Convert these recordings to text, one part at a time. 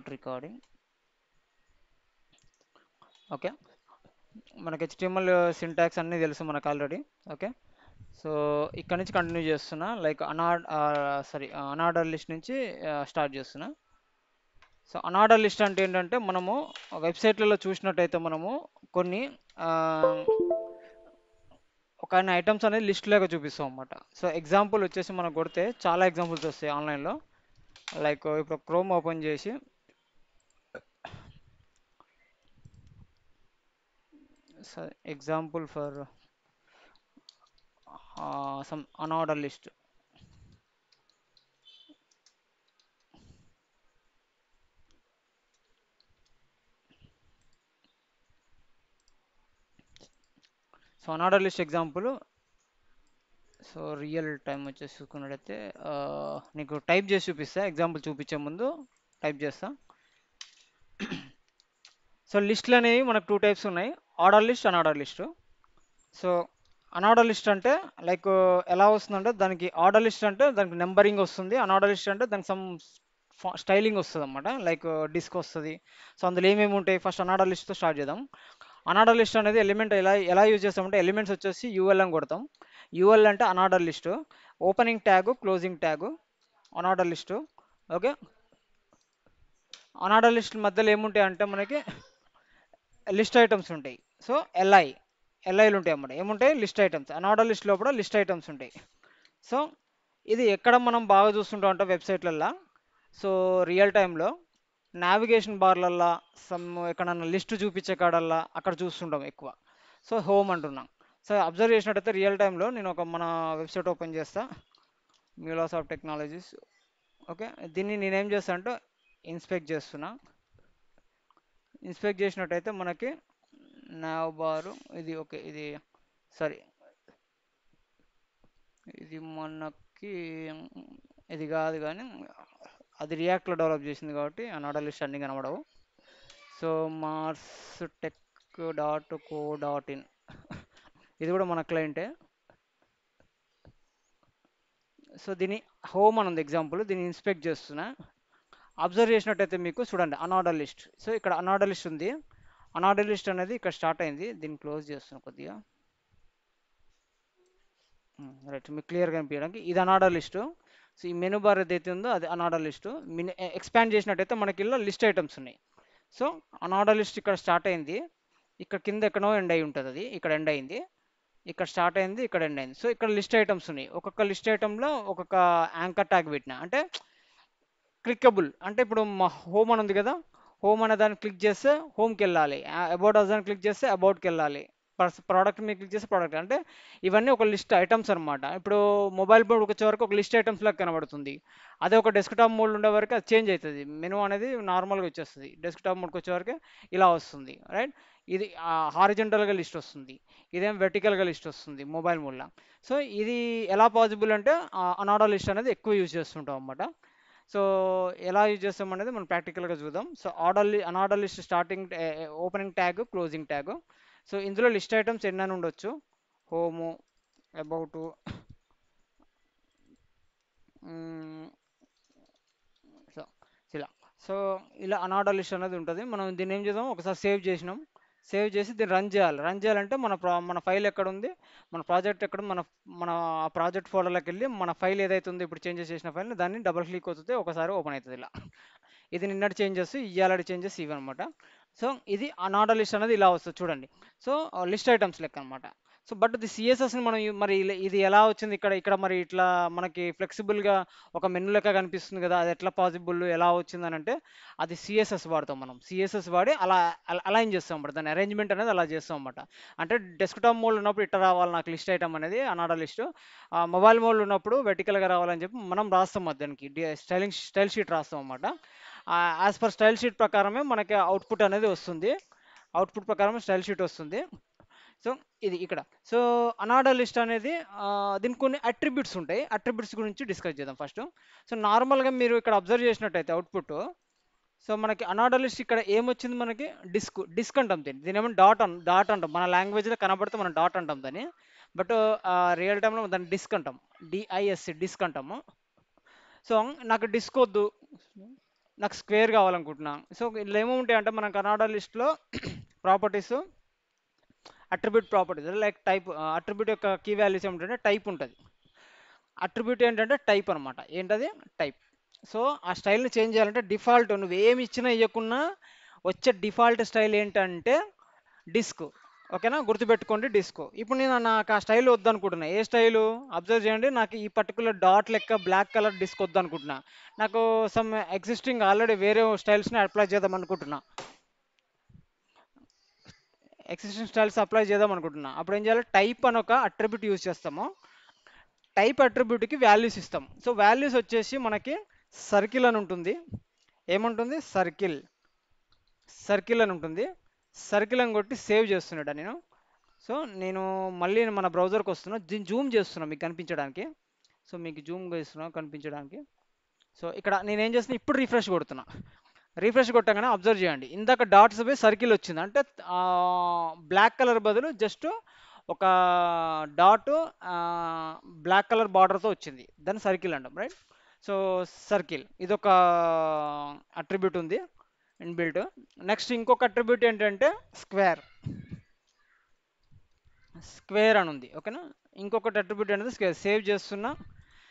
Not recording. Okay, మనకి HTML syntax అన్నీ తెలుసు మనకు ఆల్రెడీ. ఓకే, సో ఇక్కడ నుంచి కంటిన్యూ చేస్తున్నా, లైక్ అనార్డర్ లిస్ట్ నుంచి స్టార్ట్ చేస్తున్నా. సో అనార్డర్ లిస్ట్ అంటే ఏంటంటే, మనము వెబ్సైట్లలో చూసినట్టయితే మనము కొన్ని ఆ, ఒక ఐటమ్స్ అనేది లిస్ట్ లాగా చూపిస్తాం అన్నమాట. సో ఎగ్జాంపుల్ వచ్చేసి మనం కొడితే చాలా ఎగ్జాంపుల్స్ వస్తాయి ఆన్లైన్లో. లైక్ ఇప్పుడు క్రోమ్ ఓపెన్ చేసి example for some అనార్డర్ list. So అనార్డర్ list example. So real time వచ్చేసి చూసుకున్నట్టయితే నీకు టైప్ చేసి చూపిస్తా, ఎగ్జాంపుల్ చూపించే ముందు టైప్ చేస్తా. సో లిస్టులు అనేవి మనకు టూ టైప్స్ ఉన్నాయి, order list, అనార్డర్ list. So అనార్డర్ list అంటే లైక్ ఎలా వస్తుందంటే, దానికి ఆర్డర్ లిస్ట్ అంటే దానికి నెంబరింగ్ వస్తుంది, అనార్డర్ లిస్ట్ అంటే దానికి సమ్ స్టైలింగ్ వస్తుంది అనమాట, లైక్ డిస్క్ వస్తుంది. సో అందులో ఏమేమి ఉంటాయి, ఫస్ట్ అనార్డర్ లిస్ట్తో స్టార్ట్ చేద్దాం. అనార్డర్ లిస్ట్ అనేది ఎలిమెంట్ ఎలా ఎలా యూజ్ చేస్తామంటే, ఎలిమెంట్స్ వచ్చేసి యూఎల్ అని కొడతాం. యూఎల్ అంటే అనార్డర్ list, opening tag, closing tag, అనార్డర్ list. Okay, అనార్డర్ list మధ్యలో ఏముంటాయి అంటే మనకి లిస్ట్ ఐటమ్స్ ఉంటాయి. సో ఎల్ఐలు ఉంటాయి అన్నమాట. ఏముంటాయి, లిస్ట్ ఐటమ్స్. అనార్డర్ లిస్ట్ లోపల లిస్ట్ ఐటమ్స్ ఉంటాయి. సో ఇది ఎక్కడ మనం బాగా చూస్తుంటాం అంటే వెబ్సైట్లల్లో, సో రియల్ టైంలో నావిగేషన్ బార్లల్లో సమ్ ఎక్కడన్నా లిస్ట్ చూపించే కాడల్లా అక్కడ చూస్తుంటాం ఎక్కువ. సో హోమ్ అంటున్నాం. సో అబ్జర్వ్ చేసినట్టయితే రియల్ టైంలో నేను ఒక మన వెబ్సైట్ ఓపెన్ చేస్తా, మ్యూలాసాఫ్ట్ టెక్నాలజీస్. ఓకే, దీన్ని నేనేం చేస్తా అంటే ఇన్స్పెక్ట్ చేస్తున్నా. ఇన్స్పెక్ట్ చేసినట్టయితే మనకి nav బారు ఇది. ఓకే, ఇది సారీ, ఇది మనకి ఇది కాదు కానీ అది రియాక్ట్లో డెవలప్ చేసింది కాబట్టి అనార్డర్ లిస్ట్ అన్నీ కనబడవు. సో మార్స్ టెక్ .co.in ఇది కూడా మన క్లయింటే. సో దీని హోమ్ అని ఉంది ఎగ్జాంపుల్, దీన్ని ఇన్స్పెక్ట్ చేస్తున్నా. అబ్జర్వ్ చేసినట్టయితే మీకు చూడండి అనార్డర్ లిస్ట్. సో ఇక్కడ అనార్డర్ లిస్ట్ ఉంది. అనార్డర్ లిస్ట్ అనేది ఇక్కడ స్టార్ట్ అయింది, దీన్ని క్లోజ్ చేస్తున్నా కొద్దిగా. రైట్, మీకు క్లియర్గా కనిపించడానికి ఇది అనార్డర్ లిస్టు. సో ఈ మెనూ బార్ ఏదైతే ఉందో అది అనార్డర్ లిస్టు. ఎక్స్పాండ్ చేసినట్టయితే మనకి ఇలా లిస్ట్ ఐటమ్స్ ఉన్నాయి. సో అనార్డర్ లిస్ట్ ఇక్కడ స్టార్ట్ అయింది, ఇక్కడ కింద ఎక్కడో ఎండ్ అయి ఉంటుంది, అది ఇక్కడ ఎండ్ అయింది, ఇక్కడ స్టార్ట్ అయింది, ఇక్కడ ఎండ్ అయింది. సో ఇక్కడ లిస్ట్ ఐటమ్స్ ఉన్నాయి. ఒక్కొక్క లిస్ట్ ఐటంలో ఒక్కొక్క యాంకర్ ట్యాగ్ పెట్టిన అంటే క్లిక్కబుల్. అంటే ఇప్పుడు మా హోమ్ అని ఉంది కదా, హోమ్ అనే దాన్ని క్లిక్ చేస్తే హోమ్కి వెళ్ళాలి, అబౌట్ అస్ అని క్లిక్ చేస్తే అబౌట్కి వెళ్ళాలి, ప్రోడక్ట్ మీద క్లిక్ చేస్తే ప్రోడక్ట్. అంటే ఇవన్నీ ఒక లిస్ట్ ఐటమ్స్ అనమాట. ఇప్పుడు మొబైల్ మోడ్కి వచ్చే వరకు ఒక లిస్ట్ ఐటమ్స్ లాగా కనబడుతుంది. అదే ఒక డెస్క్టాప్ మోడ్ ఉండే వరకు అది చేంజ్ అవుతుంది, మెనూ అనేది నార్మల్గా వచ్చేస్తుంది. డెస్క్టాప్ మోడ్కి వచ్చే వరకు ఇలా వస్తుంది, రైట్. ఇది హారిజెంటల్గా లిస్ట్ వస్తుంది, ఇదేం వెర్టికల్గా లిస్ట్ వస్తుంది మొబైల్ మోడ్లో. సో ఇది ఎలా పాసిబుల్ అంటే అనార్డర్ లిస్ట్ అనేది ఎక్కువ యూజ్ చేస్తుంటాం అన్నమాట. సో ఎలా యూజ్ చేస్తాం అనేది మనం ప్రాక్టికల్గా చూద్దాం. So అనార్డర్ list starting, opening tag, closing tag. So ఇందులో లిస్ట్ ఐటమ్స్ ఎన్ని అని ఉండొచ్చు, హోము, అబౌట్, సో ఇలా. సో ఇలా అనార్డర్ లిస్ట్ అనేది ఉంటుంది. మనం దీన్ని ఏం చేద్దాం, ఒకసారి సేవ్ చేసినాం, సేవ్ చేసి దీన్ని రన్ చేయాలి. రన్ చేయాలంటే మన ఫైల్ ఎక్కడ ఉంది, మన ప్రాజెక్ట్ ఎక్కడ, మన మన ఆ ప్రాజెక్ట్ ఫోల్డర్లోకి వెళ్ళి మన ఫైల్ ఏదైతే ఉందో ఇప్పుడు చేంజెస్ చేసిన ఫైల్ని దాన్ని డబుల్ క్లిక్ అవుతుంది, ఒకసారి ఓపెన్ అవుతుంది ఇలా. ఇది నిన్నటి చేంజెస్, ఇవాళ చేంజెస్ ఇవి అనమాట. సో ఇది అనార్డర్ లిస్ట్ అనేది ఇలా వస్తుంది చూడండి. సో లిస్ట్ ఐటమ్స్ లెక్క అనమాట. సో బట్ ఇది సిఎస్ఎస్ని మనం మరి ఇది ఎలా వచ్చింది ఇక్కడ ఇక్కడ మరి ఇట్లా మనకి ఫ్లెక్సిబుల్గా ఒక మెనూ లెక్క కనిపిస్తుంది కదా, అది ఎట్లా పాసిబుల్, ఎలా వచ్చిందని అంటే అది సిఎస్ఎస్ వాడతాం మనం. సిఎస్ఎస్ వాడి అలా అలైన్ చేస్తాం అన్నమాట, దాని అరేంజ్మెంట్ అనేది అలా చేస్తాం అన్నమాట. అంటే డెస్క్టాప్ మోడ్ ఉన్నప్పుడు ఇట్లా రావాలి నాకు లిస్ట్ ఐటమ్ అనేది అనార్డర్ లిస్ట్, మొబైల్ మోడ్ ఉన్నప్పుడు వెర్టికల్గా రావాలని చెప్పి మనం రాస్తాం దానికి స్టైల్ షీట్ రాస్తాం అన్నమాట. యాజ్ పర్ స్టైల్ షీట్ ప్రకారమే మనకి అవుట్పుట్ అనేది వస్తుంది, అవుట్పుట్ ప్రకారం స్టైల్ షీట్ వస్తుంది. సో ఇది ఇక్కడ. సో అనార్డర్ లిస్ట్ అనేది దీనికి కొన్ని అట్రిబ్యూట్స్ ఉంటాయి, అట్రిబ్యూట్స్ గురించి డిస్కస్ చేద్దాం ఫస్ట్. సో నార్మల్గా మీరు ఇక్కడ అబ్జర్వ్ చేసినట్టయితే అవుట్పుట్, సో మనకి అనార్డర్ లిస్ట్ ఇక్కడ ఏమొచ్చింది, మనకి డిస్క్ అంటాం దీన్ని, దీని ఏమో డాట్ అంటాం, మన లాంగ్వేజ్లో కనబడితే మనం డాట్ అంటాం దాన్ని. బట్ రియల్ టైంలో దాన్ని డిస్క్ అంటాం, డిఐఎస్సి డిస్క్ అంటాము. సో నాకు డిస్క్ వద్దు, నాకు స్క్వేర్ కావాలనుకుంటున్నా. సో ఇందులో ఏముంటాయి అంటే మన కర్ణాటక లిస్ట్లో properties, attribute properties like type. Attribute యొక్క కీ వాల్యూస్ ఏమిటంటే టైప్ ఉంటుంది. అట్రిబ్యూట్ ఏంటంటే టైప్ అనమాట. ఏంటది? టైప్. సో ఆ స్టైల్ని చేంజ్ చేయాలంటే డిఫాల్ట్ నువ్వు ఏమి ఇచ్చినా ఇవ్వకున్నా వచ్చే డిఫాల్ట్ స్టైల్ ఏంటంటే డిస్క్. ఓకేనా, గుర్తుపెట్టుకోండి డిస్క్. ఇప్పుడు నేను నాకు ఆ స్టైల్ వద్దనుకుంటున్నా. ఏ స్టైలు? అబ్జర్వ్ చేయండి, నాకు ఈ పర్టికులర్ డాట్ లెక్క బ్లాక్ కలర్ డిస్క్ వద్దనుకుంటున్నా. నాకు సమ్ ఎగ్జిస్టింగ్ ఆల్రెడీ వేరే స్టైల్స్ని అప్లై చేద్దాం అనుకుంటున్నా. ఎగ్జిస్టింగ్ స్టైల్స్ అప్లై చేద్దాం అనుకుంటున్నా. అప్పుడు ఏం చేయాలి? టైప్ అని ఒక అట్రిబ్యూట్ యూజ్ చేస్తాము. టైప్ అట్రిబ్యూట్కి వాల్యూస్ ఇస్తాం. సో వాల్యూస్ వచ్చేసి మనకి సర్కిల్ అని ఉంటుంది. ఏముంటుంది? సర్కిల్. సర్కిల్ అని ఉంటుంది. సర్కిల్ అని కొట్టి సేవ్ చేస్తున్నాడా నేను. సో నేను మళ్ళీ మన బ్రౌజర్కి వస్తున్నా, దీన్ని జూమ్ చేస్తున్నా మీకు కనిపించడానికి. సో మీకు జూమ్ చేస్తున్నా కనిపించడానికి. సో ఇక్కడ నేను ఏం చేస్తున్నా, ఇప్పుడు రీఫ్రెష్ కొడుతున్నా. రీఫ్రెష్ కొట్టగానే అబ్జర్వ్ చేయండి, ఇందాక డాట్స్ పోయి సర్కిల్ వచ్చింది. అంటే బ్లాక్ కలర్ బదులు జస్ట్ ఒక డాట్ బ్లాక్ కలర్ బార్డర్తో వచ్చింది. దాన్ని సర్కిల్ అంటాం, రైట్? సో సర్కిల్ ఇదొక అట్రిబ్యూట్ ఉంది ఇన్బిల్ట్. నెక్స్ట్ ఇంకొక అట్రిబ్యూట్ ఏంటంటే స్క్వేర్. స్క్వేర్ అని ఉంది. ఓకేనా, ఇంకొకటి అట్రిబ్యూట్ అనేది స్క్వేర్. సేవ్ చేస్తున్నా,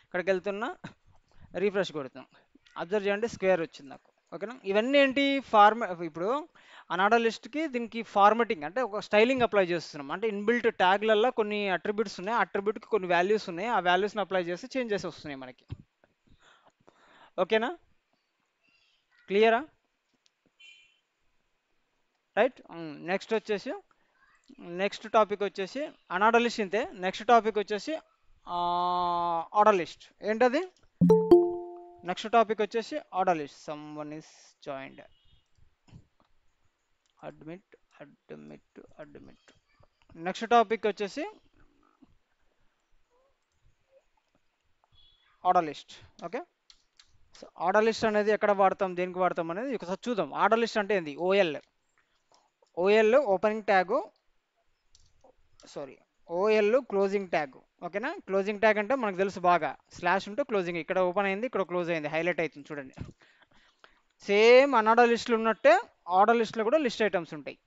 ఇక్కడికి వెళ్తున్నా, రీఫ్రెష్ కొడుతున్నాం. అబ్జర్వ్ చేయండి, స్క్వేర్ వచ్చింది నాకు. ఓకేనా, ఇవన్నీ ఏంటి? ఇప్పుడు అనాడా లిస్ట్కి దీనికి ఫార్మాటింగ్ అంటే ఒక స్టైలింగ్ అప్లై చేస్తున్నాం. అంటే ఇన్బిల్ట్ ట్యాగ్లలో కొన్ని అట్రిబ్యూట్స్ ఉన్నాయి, అట్రిబ్యూట్కి కొన్ని వాల్యూస్ ఉన్నాయి, ఆ వాల్యూస్ని అప్లై చేసి చేంజెస్ వస్తున్నాయి మనకి. ఓకేనా, క్లియరా? రైట్. నెక్స్ట్ వచ్చేసి నెక్స్ట్ టాపిక్ వచ్చేసి అనాడా లిస్ట్ ఇంతే. నెక్స్ట్ టాపిక్ వచ్చేసి ఆర్డర్ లిస్ట్. ఏంటది? నెక్స్ట్ టాపిక్ వచ్చేసి order list. Someone is joined. Admit admit admit. Next topic వచ్చేసి order list. Okay, so order list అనేది ఎక్కడ వాడతాం, దేనికి వాడతాం అనేది ఒకసారి చూద్దాం. ఆర్డర్ లిస్ట్ అంటే ఏంది? ఓఎల్ opening tag, sorry, ఓఎల్ closing tag. ఓకేనా, క్లోజింగ్ ట్యాగ్ అంటే మనకు తెలుసు బాగా, స్లాష్ ఉంటే క్లోజింగ్. ఇక్కడ ఓపెన్ అయింది, ఇక్కడ క్లోజ్ అయింది, హైలైట్ అవుతుంది చూడండి. సేమ్ అనాడా లిస్టులు ఉన్నట్టే ఆర్డర్ లిస్ట్లో కూడా లిస్ట్ ఐటమ్స్ ఉంటాయి.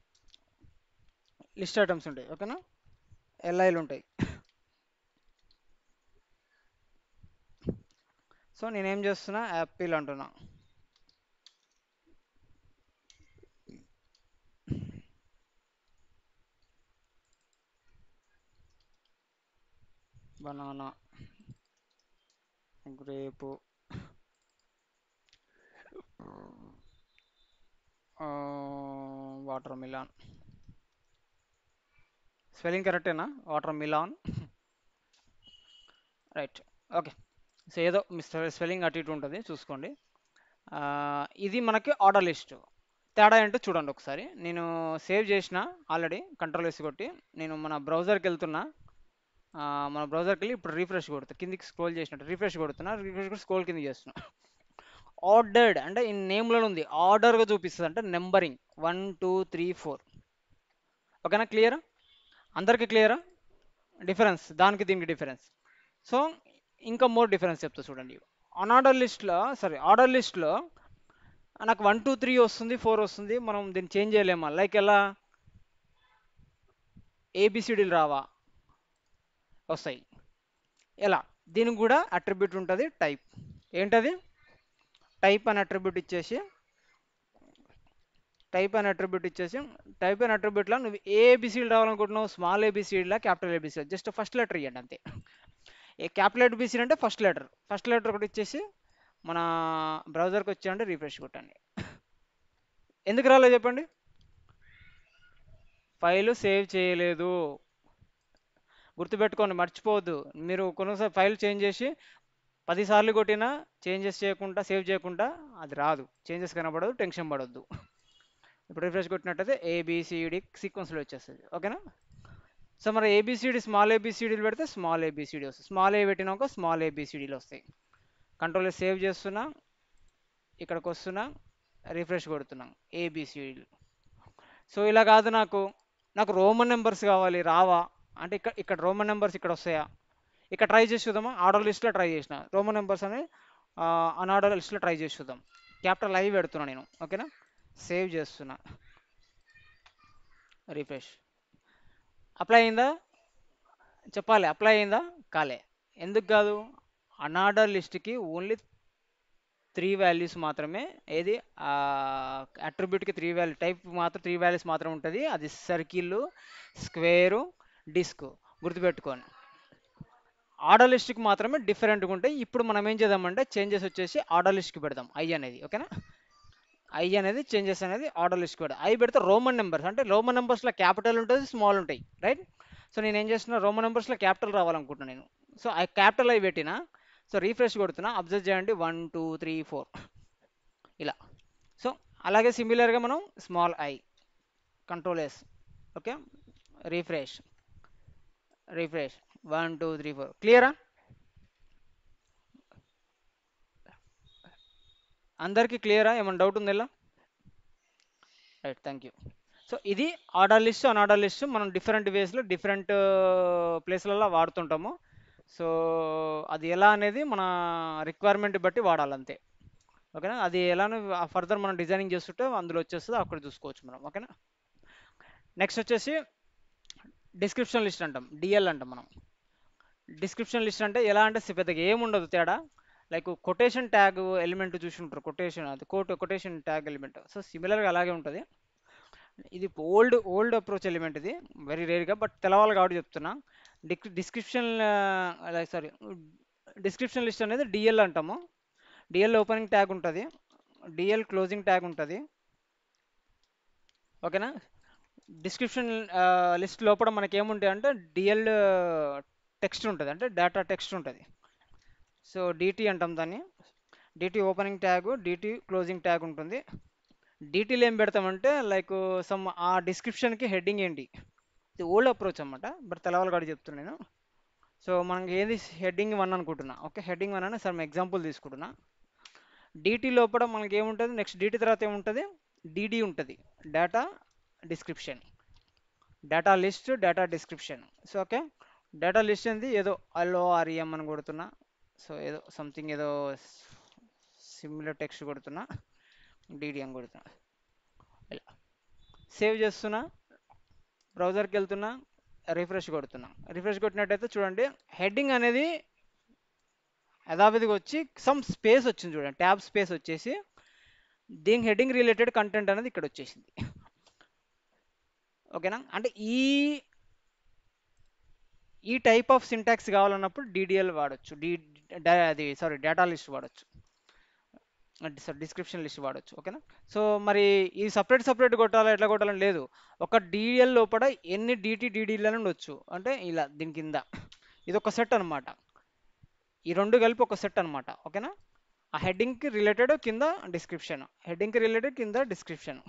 ఓకేనా, ఎల్ఐలు ఉంటాయి. సో నేనేం చేస్తున్నా, యాపిల్ అంటున్నా. Banana, grape, watermelon. Spelling కరెక్టేనా? Watermelon. Right. Okay, so ఏదో మీ స్పెల్లింగ్ అటు ఇటు ఉంటుంది, చూసుకోండి. ఇది మనకి ఆర్డర్ లిస్ట్. తేడా ఏంటో చూడండి ఒకసారి. నేను సేవ్ చేసిన ఆల్రెడీ, కంట్రోల్ వేసి కొట్టి నేను మన బ్రౌజర్కి వెళ్తున్నా. మన బ్రౌజర్కి వెళ్ళి ఇప్పుడు రీఫ్రెష్ కొడుతా, కిందికి స్క్రోల్ చేసినట్టు రీఫ్రెష్ కొడుతున్నా. రీఫ్రెష్ స్క్రోల్ కిందికి చేస్తున్నా. ఆర్డర్డ్ అంటే ఈ నేమ్లో ఉంది, ఆర్డర్గా చూపిస్తుంది, అంటే నెంబరింగ్ 1 2 3 4. ఓకేనా, క్లియరా? అందరికీ క్లియరా? డిఫరెన్స్ దానికి దీనికి డిఫరెన్స్. సో ఇంకా మోర్ డిఫరెన్స్ చెప్తా చూడండి. అన్ఆర్డర్ లిస్ట్లో, సారీ ఆర్డర్ లిస్ట్లో నాకు 1 2 3 వస్తుంది, 4 వస్తుంది. మనం దీన్ని చేంజ్ చేయలేమా? లైక్ ఎలా? ఏబిసిడీలు రావా? వస్తాయి. ఎలా? దీనికి కూడా అట్రిబ్యూట్ ఉంటుంది, టైప్. ఏంటది? టైప్ అని అట్రిబ్యూట్ ఇచ్చేసి టైప్ అని అట్రిబ్యూట్లో నువ్వు ఏబిసిడీలు రావాలనుకుంటున్నావు, స్మాల్ ఏబిసిడీలా capital A B C D, just first letter ఇవ్వండి అంతే. ఏ క్యాపిటల్ ఏబిసిడీ అంటే ఫస్ట్ లెటర్ ఒకటి ఇచ్చేసి మన బ్రౌజర్కి వచ్చాయంటే రీఫ్రెష్ కొట్టండి. ఎందుకు రాలేదు చెప్పండి? ఫైలు సేవ్ చేయలేదు. గుర్తుపెట్టుకోండి, మర్చిపోవద్దు. మీరు కొన్నిసారి ఫైల్ చేంజ్ చేసి 10 సార్లు కొట్టినా చేంజెస్ చేయకుండా, సేవ్ చేయకుండా అది రాదు, చేంజెస్ కనబడదు, టెన్షన్ పడొద్దు. ఇప్పుడు రిఫ్రెష్ కొట్టినట్టయితే ఏబిసిడి సీక్వెన్స్లో వచ్చేస్తుంది. ఓకేనా, సో మరి ఏబిసిడి స్మాల్ ఏబిసిడీలు పెడితే స్మాల్ ఏబిసిడి వస్తుంది, స్మాల్ ఏ పెట్టినాక స్మాల్ ఏబిసిడీలు వస్తాయి. కంట్రోల్ సేవ్ చేస్తున్నా, ఇక్కడికి వస్తున్నా, రిఫ్రెష్ కొడుతున్నాం, ఏబిసిడీలు. సో ఇలా కాదు, నాకు రోమన్ నెంబర్స్ కావాలి, రావా అంటే ఇక్కడ రోమన్ నెంబర్స్ ఇక్కడ వస్తాయా? ఇక్కడ ట్రై చేసి చూద్దామా? ఆర్డర్ లిస్ట్లో ట్రై చేసిన రోమన్ నెంబర్స్ అని అన్ఆర్డర్ లిస్ట్లో ట్రై చేసి చూద్దాం. క్యాపిటల్ ఐ పెడుతున్నా నేను. ఓకేనా, సేవ్ చేస్తున్నా, రిఫ్రెష్. అప్లై అయిందా? చెప్పాలి, అప్లై అయిందా? కాలే. ఎందుకు కాదు? అనార్డర్ లిస్ట్కి ఓన్లీ 3 వాల్యూస్ మాత్రమే. ఏది అట్రిబ్యూట్కి 3 వాల్యూ టైప్ మాత్రం 3 వాల్యూస్ మాత్రం ఉంటుంది. అది సర్కిల్, స్క్వేరు, డిస్క్. గుర్తుపెట్టుకోండి. ఆర్డర్ లిస్ట్కి మాత్రమే డిఫరెంట్గా ఉంటాయి. ఇప్పుడు మనం ఏం చేద్దామంటే చేంజెస్ వచ్చేసి ఆర్డర్ లిస్ట్కి పెడదాం ఐ అనేది. ఓకేనా, ఐ అనేది చేంజెస్ అనేది ఆర్డర్ లిస్ట్ కూడా. ఐ పెడితే రోమన్ నెంబర్స్, అంటే రోమన్ నెంబర్స్లో క్యాపిటల్ ఉంటుంది, స్మాల్ ఉంటాయి, రైట్. సో నేను ఏం చేస్తున్నా, రోమన్ నెంబర్స్లో క్యాపిటల్ రావాలనుకుంటున్నాను నేను. సో ఐ క్యాపిటల్ ఐ పెట్టిన. సో రీఫ్రెష్ కొడుతున్నా, అబ్జర్వ్ చేయండి, 1 2 3 4 ఇలా. సో అలాగే సిమిలర్గా మనం small I, control yes. Okay, refresh, refresh, 1 2 3 4. క్లియరా? అందరికీ క్లియరా? ఏమైనా డౌట్ ఉందా ఇలా? Right, thank you. సో ఇది ఆర్డర్ లిస్ట్, అన్ఆర్డర్ లిస్ట్ మనం డిఫరెంట్ వేస్లో డిఫరెంట్ ప్లేస్లలో వాడుతుంటాము. సో అది ఎలా అనేది మన రిక్వైర్మెంట్ బట్టి వాడాలంతే. ఓకేనా, అది ఎలానో ఫర్దర్ మనం డిజైనింగ్ చేస్తుంటే అందులో వచ్చేస్తుంది, అక్కడ చూసుకోవచ్చు మనం. ఓకేనా, నెక్స్ట్ వచ్చేసి డిస్క్రిప్షన్ లిస్ట్ అంటాం, డిఎల్ అంటాం మనం. డిస్క్రిప్షన్ లిస్ట్ అంటే ఎలా అంటే పెద్దగా ఏముండదు తేడా. లైక్ కొటేషన్ ట్యాగ్ ఎలిమెంట్ చూసి ఉంటారు, కొటేషన్, అది కొటేషన్ ట్యాగ్ ఎలిమెంట్. సో సిమిలర్గా అలాగే ఉంటుంది. ఇది ఓల్డ్ అప్రోచ్ ఎలిమెంట్ ఇది, వెరీ రేర్గా, బట్ తెలవాలి కాబట్టి చెప్తున్నా. డిస్క్రిప్షన్, సారీ, డిస్క్రిప్షన్ లిస్ట్ అనేది డిఎల్ అంటాము. డిఎల్ ఓపెనింగ్ ట్యాగ్ ఉంటుంది, డిఎల్ క్లోజింగ్ ట్యాగ్ ఉంటుంది. ఓకేనా, డిస్క్రిప్షన్ లిస్ట్ లోపల మనకి ఏముంటాయి అంటే డిఎల్ టెక్స్ట్ ఉంటుంది, అంటే డేటా టెక్స్ట్ ఉంటుంది. సో డిటి అంటాం దాన్ని. DT opening tag, DT closing tag ఉంటుంది. డీటెయిల్ ఏం పెడతామంటే లైక్ సమ్ ఆ డిస్క్రిప్షన్కి హెడ్డింగ్ ఏంటి. ఇది ఓల్డ్ అప్రోచ్ అనమాట, బట్ తెలవాలి కాదు చెప్తున్నాను నేను. సో మనకి ఏది హెడ్డింగ్ 1 అనుకుంటున్నా. ఓకే, హెడ్డింగ్ 1 అని సమ్ ఎగ్జాంపుల్ తీసుకుంటున్నా. డీటీ లోపల మనకి ఏముంటుంది, నెక్స్ట్ డీటీ తర్వాత ఏముంటుంది, డిడి ఉంటుంది, data description, data list, data description. So okay, data list ఏంది, ఏదో ఎల్ఓఆర్ఈఎం అని కొడుతున్నా. సో ఏదో సంథింగ్ ఏదో సిమిలర్ టెక్స్ట్ కొడుతున్నా, డిడి అని కొడుతున్నా. ఇలా సేవ్ చేస్తున్నా, బ్రౌజర్కి వెళ్తున్నా, రిఫ్రెష్ కొడుతున్నా. రిఫ్రెష్ కొట్టినట్టయితే చూడండి, హెడ్డింగ్ అనేది యథావిధిగా వచ్చి సమ్ స్పేస్ వచ్చింది చూడండి, ట్యాబ్ స్పేస్ వచ్చేసి దీనికి హెడ్డింగ్ రిలేటెడ్ కంటెంట్ అనేది ఇక్కడ వచ్చేసింది. ఓకేనా, అంటే ఈ టైప్ ఆఫ్ సింటాక్స్ కావాలన్నప్పుడు డిడిఎల్ వాడచ్చు, అది సారీ డేటా లిస్ట్ వాడచ్చు, డిస్క్రిప్షన్ లిస్ట్ వాడచ్చు. ఓకేనా, సో మరి ఈ సపరేట్ కొట్టాలా, ఎట్లా కొట్టాలని లేదు. ఒక డిఎల్ లోపల ఎన్ని డిడిఎల్ అని ఉండొచ్చు, అంటే ఇలా దీని కింద ఇది ఒక సెట్ అనమాట, ఈ రెండు కలిపి ఒక సెట్ అనమాట. ఓకేనా, ఆ హెడ్డింగ్కి రిలేటెడ్ కింద డిస్క్రిప్షన్, హెడ్డింగ్కి రిలేటెడ్ కింద డిస్క్రిప్షన్.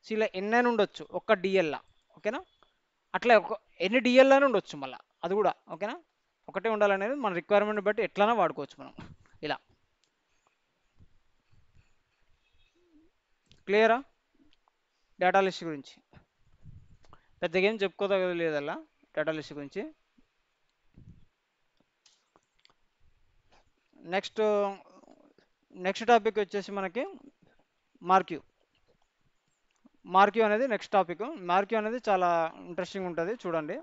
సో ఇలా ఎన్నైనా ఉండొచ్చు ఒక్క డిఎల్లా. ఓకేనా, అట్లా ఎన్ని డిఎల్ అని ఉండొచ్చు మళ్ళీ, అది కూడా. ఓకేనా, ఒకటే ఉండాలనేది మన రిక్వైర్మెంట్ బట్టి ఎట్లైనా వాడుకోవచ్చు మనం. ఇలా క్లియరా? డేటా లిస్ట్ గురించి పెద్దగా ఏం చెప్పుకోదగ్గ లేదల్లా డేటా లిస్ట్ గురించి. నెక్స్ట్ టాపిక్ వచ్చేసి మనకి మార్క్యూ. మార్క్యూ అనేది నెక్స్ట్ టాపిక్. మార్క్యూ అనేది చాలా ఇంట్రెస్టింగ్ ఉంటుంది, చూడండి.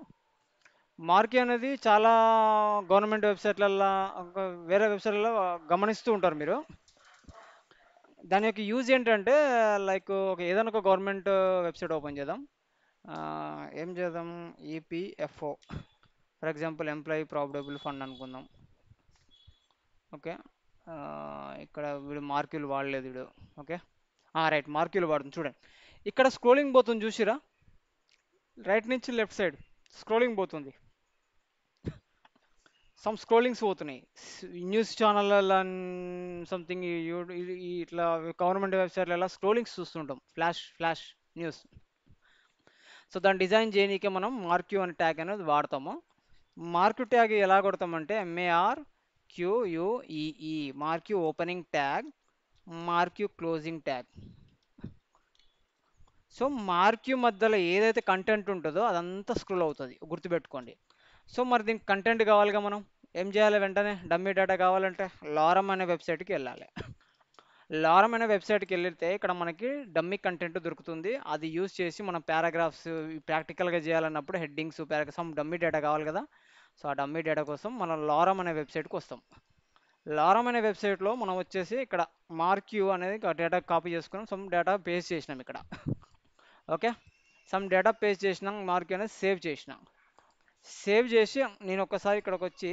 మార్క్యూ అనేది చాలా గవర్నమెంట్ వెబ్సైట్లలో, వేరే వెబ్సైట్లలో గమనిస్తూ ఉంటారు మీరు. దాని యొక్క యూజ్ ఏంటంటే లైక్ ఏదైనా ఒక గవర్నమెంట్ వెబ్సైట్ ఓపెన్ చేద్దాం. ఏం చేద్దాం, EPFO for example, employee provident fund అనుకుందాం. ఓకే, ఇక్కడ వీడు మార్క్యూలు వాడలేదు వీడు. ఓకే, రైట్, మార్క్యూలు వాడుతుంది చూడండి. ఇక్కడ స్క్రోలింగ్ పోతుంది చూసిరా, రైట్ నుంచి లెఫ్ట్ సైడ్ స్క్రోలింగ్ పోతుంది, సమ్ స్క్రోలింగ్స్ పోతున్నాయి. న్యూస్ ఛానళ్ళ సంథింగ్ ఇట్లా గవర్నమెంట్ వెబ్సైట్లలో స్క్రోలింగ్స్ చూస్తుంటాం, ఫ్లాష్ న్యూస్. సో దాన్ని డిజైన్ చేయనీకే మనం మార్క్యూ అనే ట్యాగ్ అనేది వాడతాము. మార్క్యూ ట్యాగ్ ఎలా కొడతామంటే MARQUEE, marquee opening tag, marquee closing tag. So marquee మధ్యలో ఏదైతే కంటెంట్ ఉంటుందో అదంతా స్క్రోల్ అవుతుంది, గుర్తుపెట్టుకోండి. సో మరి దీనికి కంటెంట్ కావాలిగా, మనం ఏం చేయాలి, వెంటనే డమ్మీ డేటా కావాలంటే లారమ్ అనే వెబ్సైట్కి వెళ్ళాలి. లారం అనే వెబ్సైట్కి వెళ్తే ఇక్కడ మనకి డమ్మీ కంటెంట్ దొరుకుతుంది. అది యూజ్ చేసి మనం పారాగ్రాఫ్స్ ప్రాక్టికల్గా చేయాలన్నప్పుడు హెడ్డింగ్స్ సమ్ డమ్మీ డేటా కావాలి కదా. సో ఆ డమ్మీ డేటా కోసం మనం లారం అనే వెబ్సైట్కి వస్తాం. లారం అనే వెబ్సైట్లో మనం వచ్చేసి ఇక్కడ మార్క్యూ అనేది డేటా కాపీ చేసుకున్నాం, సమ్ డేటా పేస్ట్ చేసినాం ఇక్కడ. ఓకే, సమ్ డేటా పేస్ట్ చేసినాం, మార్క్యూ అనేది సేవ్ చేసినాం. సేవ్ చేసి నేను ఒకసారి ఇక్కడికి వచ్చి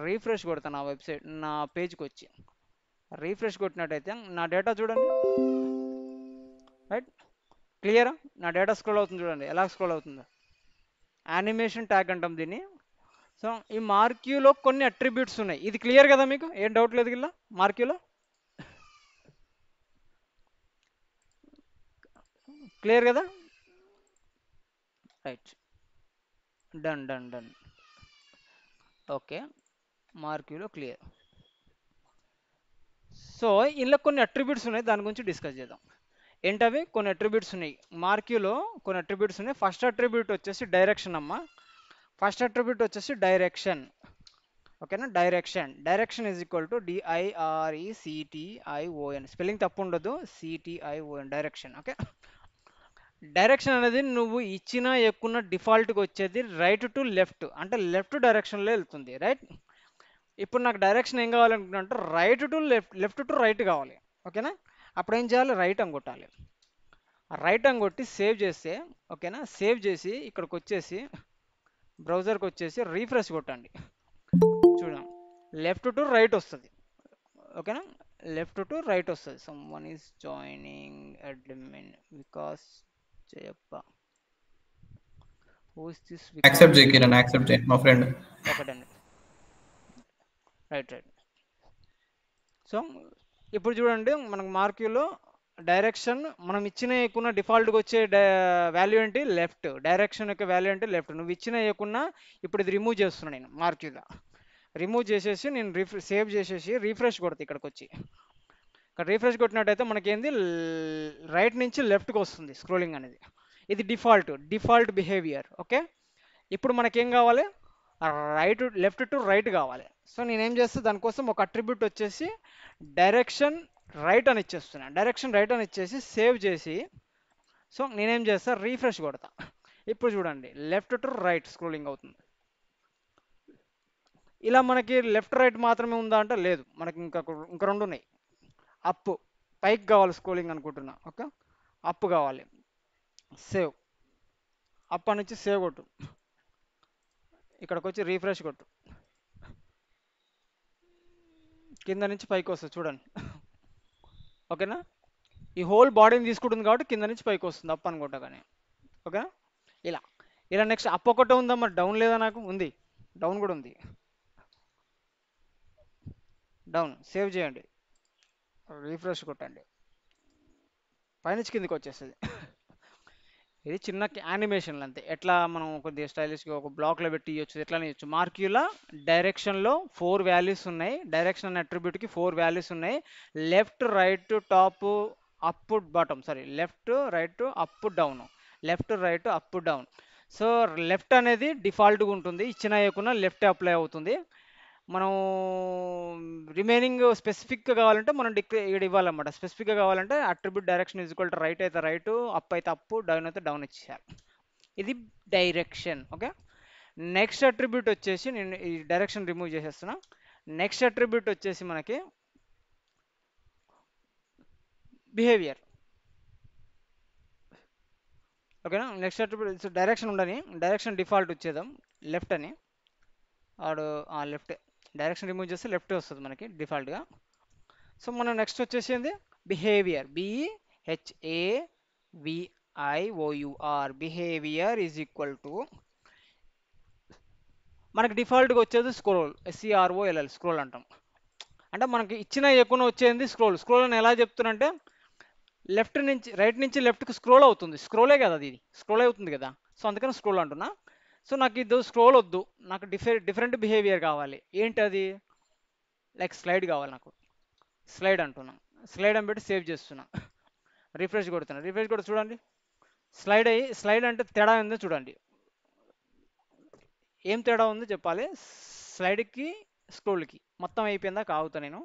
రీఫ్రెష్ కొడతాను నా వెబ్సైట్ నా పేజ్కి వచ్చి. రీఫ్రెష్ కొట్టినట్టయితే నా డేటా చూడండి, రైట్, క్లియరా? నా డేటా స్క్రోల్ అవుతుంది చూడండి, ఎలా స్క్రోల్ అవుతుందో. యానిమేషన్ ట్యాగ్ అంటాం దీన్ని. సో ఈ మార్క్యూలో కొన్ని అట్రిబ్యూట్స్ ఉన్నాయి. ఇది క్లియర్ కదా మీకు? ఏం డౌట్ లేదు ఇలా మార్క్యూలో? క్లియర్ కదా? Right, done done done. Okay, మార్క్యూలో క్లియర్. సో ఇందులో కొన్ని అట్రిబ్యూట్స్ ఉన్నాయి, దాని గురించి డిస్కస్ చేద్దాం. ఏంటవి? కొన్ని అట్రిబ్యూట్స్ ఉన్నాయి మార్క్యూలో, కొన్ని అట్రిబ్యూట్స్ ఉన్నాయి. ఫస్ట్ అట్రిబ్యూట్ వచ్చేసి డైరెక్షన్ అమ్మ. ఫస్ట్ అట్రిబ్యూట్ వచ్చేసి డైరెక్షన్. ఓకేనా? Direction. Direction is equal to DIRECTION. Spelling తప్పు ఉండదు, CTION, డైరెక్షన్. ఓకే, డైరెక్షన్ అనేది నువ్వు ఇచ్చిన ఎక్కున్న డిఫాల్ట్గా వచ్చేది రైట్ టు లెఫ్ట్, అంటే లెఫ్ట్ డైరెక్షన్లో వెళ్తుంది, రైట్? ఇప్పుడు నాకు డైరెక్షన్ ఏం కావాలనుకుంటున్నా అంటే right to left, left to right కావాలి. ఓకేనా? అప్పుడు ఏం చేయాలి? రైట్ అని కొట్టాలి. రైట్ అని కొట్టి సేవ్ చేస్తే, ఓకేనా, సేవ్ చేసి ఇక్కడికి వచ్చేసి బ్రౌజర్కి వచ్చేసి రీఫ్రెష్ కొట్టండి. చూడండి, లెఫ్ట్ టు రైట్ వస్తుంది. ఓకేనా? లెఫ్ట్ టు రైట్ వస్తుంది. Someone is joining admin Vikas Jayappa. Who is this Vikas? Accept చేయి కిరణ్, యాక్సెప్ట్ చేయి మా ఫ్రెండ్. ఒకటండి, రైట్ రైట్. సో ఇప్పుడు చూడండి, మనకు మార్క్యూలో డైరెక్షన్ మనం ఇచ్చిన ఏకున్న డిఫాల్ట్గా వచ్చే వాల్యూ ఏంటి? లెఫ్ట్. డైరెక్షన్ యొక్క వాల్యూ అంటే లెఫ్ట్. నువ్వు ఇచ్చిన ఏకున్నా ఇప్పుడు ఇది రిమూవ్ చేస్తున్నాను నేను మార్క్యూలో. రిమూవ్ చేసేసి నేను సేవ్ చేసేసి రీఫ్రెష్ కొడతా ఇక్కడికి వచ్చి. ఇక్కడ రీఫ్రెష్ కొట్టినట్టయితే మనకేంది రైట్ నుంచి లెఫ్ట్కి వస్తుంది స్క్రోలింగ్ అనేది. ఇది డిఫాల్ట్ బిహేవియర్. ఓకే, ఇప్పుడు మనకేం కావాలి? లెఫ్ట్ టు రైట్ కావాలి. సో నేనేం చేస్తే దానికోసం ఒక అట్రిబ్యూట్ వచ్చేసి డైరెక్షన్ రైట్ అని ఇచ్చేస్తున్నాను. డైరెక్షన్ రైట్ అని ఇచ్చేసి సేవ్ చేసి, సో నేనేం చేస్తా? రీఫ్రెష్ కొడతా. ఇప్పుడు చూడండి, లెఫ్ట్ టు రైట్ స్క్రోలింగ్ అవుతుంది. ఇలా మనకి లెఫ్ట్ రైట్ మాత్రమే ఉందా అంటే లేదు, మనకి ఇంకా రెండు ఉన్నాయి. అప్, పైకి కావాలి స్క్రోలింగ్ అనుకుంటున్నా. ఓకే, అప్ కావాలి. సేవ్, అప్ అని ఇచ్చి సేవ్ కొట్టు. ఇక్కడికి వచ్చి రీఫ్రెష్ కొట్టు, కింద నుంచి పైకి వస్తుంది చూడండి. ఓకేనా? ఈ హోల్ బాడీని తీసుకుంటుంది కాబట్టి కింద నుంచి పైకి వస్తుంది అప్ అనుకుంటా కానీ. ఓకేనా? ఇలా ఇలా నెక్స్ట్ అప్ ఒకటే ఉందా మరి డౌన్ లేదా? నాకు ఉంది, డౌన్ కూడా ఉంది. డౌన్ సేవ్ చేయండి, రీఫ్రెష్ కొట్టండి, పైనుంచి కిందకి వచ్చేస్తుంది. ఇది చిన్న యానిమేషన్లు అంతే. ఎట్లా మనం కొద్దిగా స్టైలిష్గా ఒక బ్లాక్లో పెట్టి ఇవ్వచ్చు, ఎట్లా ఇవ్వచ్చు. మార్క్యూలా డైరెక్షన్లో 4 వాల్యూస్ ఉన్నాయి. డైరెక్షన్ అనే అట్రిబ్యూట్కి 4 వాల్యూస్ ఉన్నాయి. Left, right, top, up, bottom. Sorry, left, right, up, down. Left, right, up, down. So left అనేది డిఫాల్ట్గా ఉంటుంది, ఇచ్చిన అయ్యకున్న లెఫ్ట్ అప్లై అవుతుంది. మనం రిమైనింగ్ స్పెసిఫిక్గా కావాలంటే మనం ఇక్కడ ఇవ్వాలన్నమాట. స్పెసిఫిక్గా కావాలంటే attribute direction is equal to right అయితే రైట్, అప్ అయితే అప్, డౌన్ అయితే డౌన్ ఇచ్చేయాలి. ఇది డైరెక్షన్. ఓకే, నెక్స్ట్ అట్రిబ్యూట్ వచ్చేసి నేను ఈ డైరెక్షన్ రిమూవ్ చేసేస్తున్నా. నెక్స్ట్ అట్రిబ్యూట్ వచ్చేసి మనకి బిహేవియర్. ఓకేనా? నెక్స్ట్ అట్రిబ్యూట్ డైరెక్షన్ ఉండని, డైరెక్షన్ డిఫాల్ట్ వచ్చేద్దాం లెఫ్ట్ అని. ఆడు లెఫ్ట్, డైరెక్షన్ రిమూవ్ చేస్తే లెఫ్ట్ వస్తుంది మనకి డిఫాల్ట్గా. సో మనం నెక్స్ట్ వచ్చేసింది behaviour. BHAVIOUR. Behaviour is equal to మనకి డిఫాల్ట్గా వచ్చేది స్క్రోల్, SCROLL, స్క్రోల్ అంటాం. అంటే మనకి ఇచ్చిన ఎక్కువ వచ్చేది స్క్రోల్. స్క్రోల్ అని ఎలా చెప్తున్నంటే లెఫ్ట్ నుంచి రైట్ నుంచి లెఫ్ట్కి స్క్రోల్ అవుతుంది. స్క్రోలే కదా అది, స్క్రోల్ అవుతుంది కదా. సో అందుకని స్క్రోల్ అంటున్నా. సో నాకు ఇది స్క్రోల్ వద్దు, నాకు డిఫరెంట్ బిహేవియర్ కావాలి. ఏంటి అది? లైక్ స్లైడ్ కావాలి నాకు. స్లైడ్ అంటున్నా, స్లైడ్ అని పెట్టి సేవ్ చేస్తున్నా. రిఫ్రెష్ కొడుతున్నా, రిఫ్రెష్ కూడా చూడండి, స్లైడ్ అంటే తేడా ఉందో చూడండి. ఏం తేడా ఉందో చెప్పాలి. స్లైడ్కి స్క్రోల్కి మొత్తం అయిపోయిందా? కావుతా నేను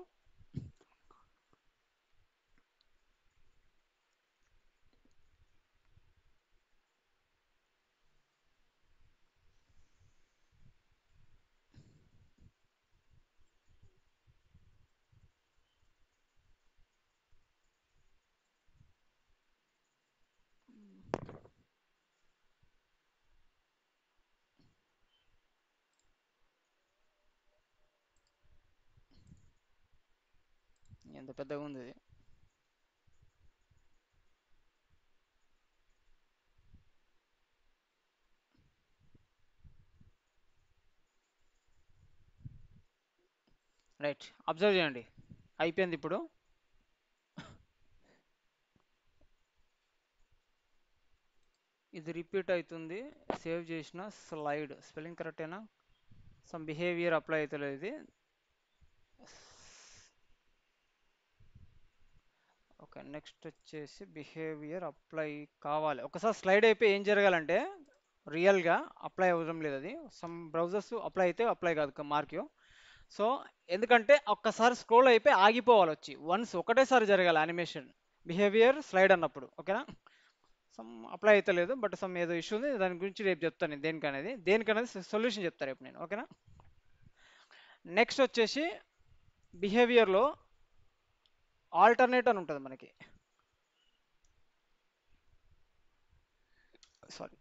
ఇంత పెద్దగా ఉంది ఇది. రైట్, అబ్జర్వ్ చేయండి, అయిపోయింది ఇప్పుడు. ఇది రిపీట్ అవుతుంది, సేవ్ చేసిన స్లైడ్ స్పెల్లింగ్ కరెక్టేనా? సమ్ బిహేవియర్ అప్లై అవుతలేదు ఇది. ఓకే, నెక్స్ట్ వచ్చేసి బిహేవియర్ అప్లై కావాలి. ఒకసారి స్లైడ్ అయిపోయి ఏం జరగాలంటే రియల్గా అప్లై అవ్వడం లేదు అది. సమ్ బ్రౌజర్స్ అప్లై అయితే అప్లై కాదు మార్క్ యూ. సో ఎందుకంటే ఒక్కసారి స్క్రోల్ అయిపోయి ఆగిపోవాలి, వచ్చి వన్స్ ఒకటేసారి జరగాలి యానిమేషన్ బిహేవియర్ స్లైడ్ అన్నప్పుడు. ఓకేనా? సమ్ అప్లై అయితే లేదు, బట్ సమ్ ఏదో ఇష్యూ ఉంది, దాని గురించి రేపు చెప్తాను నేను దేనికనేది సొల్యూషన్ చెప్తాను రేపు నేను. ఓకేనా? నెక్స్ట్ వచ్చేసి బిహేవియర్లో ఆల్టర్నేట్ అని ఉంటుంది మనకి. సారీ,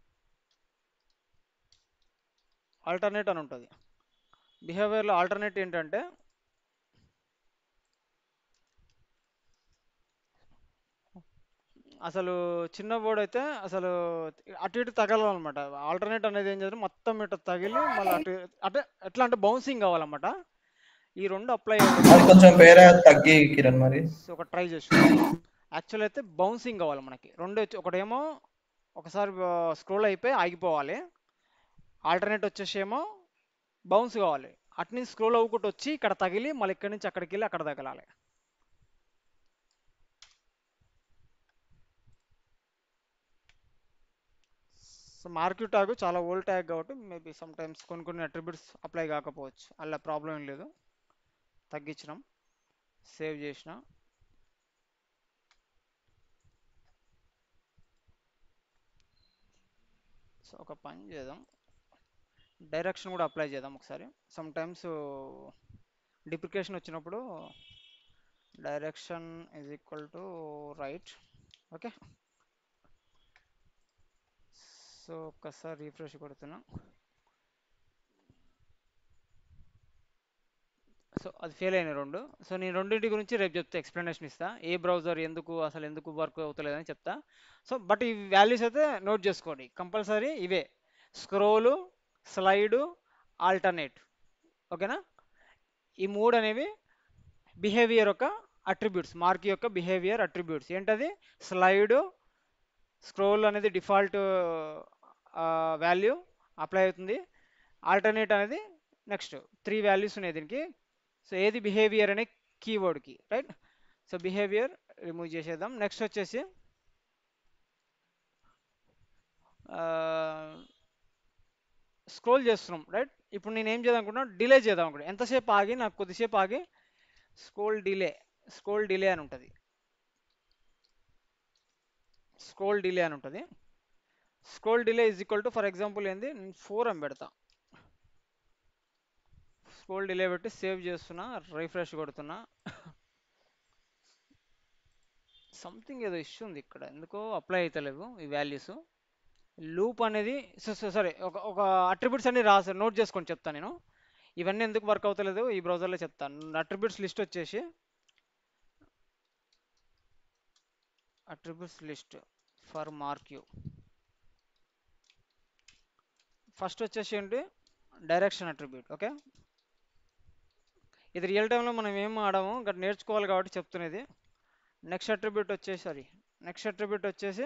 ఆల్టర్నేట్ అని ఉంటుంది. బిహేవియర్లో ఆల్టర్నేట్ ఏంటంటే అసలు చిన్న బోర్డు అయితే అసలు అటు ఇటు తగలనమాట. ఆల్టర్నేట్ అనేది ఏం చేయాలి, మొత్తం ఇటు తగిలి మళ్ళీ అటు అంటే ఎట్లా అంటే బౌన్సింగ్ కావాలన్నమాట. ఈ రెండు అప్లై అయ్యేటప్పుడు అది కొంచెం వేరే తగ్గి కిరణ్ మరి. ఒక ట్రై చేసి యాక్చువల్ అయితే బౌన్సింగ్ కావాలి మనకి. రెండు ఒకటేమో ఒకసారి స్క్రోల్ అయిపోయి ఆగిపోవాలి, ఆల్టర్నేట్ వచ్చేసేమో బౌన్స్ కావాలి. అటు నుంచి స్క్రోల్ అవ్వకుండా వచ్చి ఇక్కడ తగిలి మళ్ళీ ఇక్కడి నుంచి అక్కడికి వెళ్ళి అక్కడ తగలాలి. సో మార్క్యూ ట్యాగ్ చాలా ఓల్డ్ ట్యాగ్ కాబట్టి మేబీ సమ్ టైమ్స్ కొన్ని అట్రిబ్యూట్స్ అప్లై కాకపోవచ్చు, అలా ప్రాబ్లం ఏం లేదు. తగ్గించినాం, సేవ్ చేసిన. సో ఒక పని చేద్దాం, డైరెక్షన్ కూడా అప్లై చేద్దాం ఒకసారి. సమ్ టైమ్స్ డిప్లికేషన్ వచ్చినప్పుడు direction is equal to right. Okay, so ఒక్కసారి రీఫ్రెష్ కొడుతున్నా. సో అది ఫెయిల్ అయిన రెండు. సో నేను రెండింటి గురించి రేపు చెప్తా, ఎక్స్ప్లెనేషన్ ఇస్తా, ఏ బ్రౌజర్ ఎందుకు వర్క్ అవుతలేదని చెప్తా. సో బట్ ఈ వాల్యూస్ అయితే నోట్ చేసుకోండి కంపల్సరీ, ఇవే స్క్రోలు, స్లైడు, ఆల్టర్నేట్. ఓకేనా? ఈ మూడు అనేవి బిహేవియర్ యొక్క అట్రిబ్యూట్స్, మార్క్ యొక్క బిహేవియర్ అట్రిబ్యూట్స్. ఏంటది? స్లైడు, స్క్రోల్ అనేది డిఫాల్ట్ వాల్యూ అప్లై అవుతుంది, ఆల్టర్నేట్ అనేది నెక్స్ట్ 3 వాల్యూస్ ఉన్నాయి దీనికి. సో ఏది బిహేవియర్ అనే కీవర్డ్కి, రైట్? సో బిహేవియర్ రిమూవ్ చేసేద్దాం. నెక్స్ట్ వచ్చేసి స్క్రోల్ చేస్తున్నాం, రైట్? ఇప్పుడు నేను ఏం చేద్దాం అనుకున్నా, డిలే చేద్దాం అనుకున్నా. ఎంతసేపు ఆగి, నాకు కొద్దిసేపు ఆగి స్క్రోల్ డిలే అని ఉంటుంది. స్క్రోల్ డిలే అని ఉంటుంది. Scroll delay is equal to for example ఏంది, 4 అని పెడతా. స్క్రోల్ డిలే పెట్టి సేవ్ చేస్తున్నా, రిఫ్రెష్ కొడుతున్నా. సంథింగ్ ఏదో ఇష్యూ ఉంది ఇక్కడ, ఎందుకో అప్లై అవుతలేవు ఈ వాల్యూస్. లూప్ అనేది సరే ఒక అట్రిబ్యూట్స్ అన్ని రాసి నోట్ చేసుకొని చెప్తాను నేను. ఇవన్నీ ఎందుకు వర్క్ అవుతలేదు ఈ బ్రౌజర్లో చెప్తాను. అట్రిబ్యూట్స్ లిస్ట్ వచ్చేసి attributes list for marquee. First వచ్చేసి ఏంటి, డైరెక్షన్ అట్రిబ్యూట్. ఓకే, ఇది రియల్ టైంలో మనం ఏం ఆడాము ఇక్కడ నేర్చుకోవాలి కాబట్టి చెప్తున్నది. నెక్స్ట్ అట్రిబ్యూట్ వచ్చేసి